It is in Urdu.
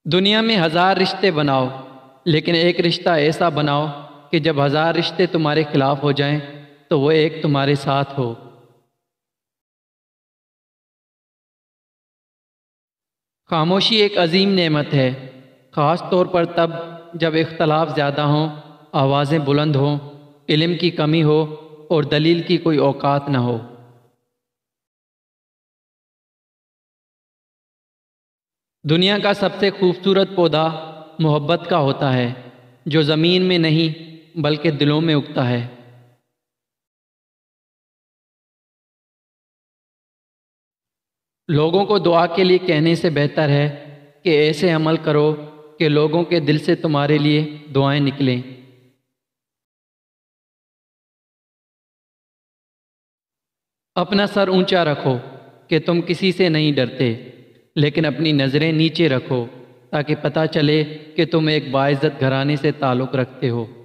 دنیا میں ہزار رشتے بناؤ، لیکن ایک رشتہ ایسا بناؤ کہ جب ہزار رشتے تمہارے خلاف ہو جائیں تو وہ ایک تمہارے ساتھ ہو۔ خاموشی ایک عظیم نعمت ہے، خاص طور پر تب جب اختلاف زیادہ ہوں، آوازیں بلند ہوں، علم کی کمی ہو اور دلیل کی کوئی اوقات نہ ہو۔ دنیا کا سب سے خوبصورت پودا محبت کا ہوتا ہے، جو زمین میں نہیں بلکہ دلوں میں اگتا ہے۔ لوگوں کو دعا کے لیے کہنے سے بہتر ہے کہ ایسے عمل کرو کہ لوگوں کے دل سے تمہارے لیے دعائیں نکلیں۔ اپنا سر اونچا رکھو کہ تم کسی سے نہیں ڈرتے، لیکن اپنی نظریں نیچے رکھو تاکہ پتہ چلے کہ تم ایک باعزت گھرانے سے تعلق رکھتے ہو۔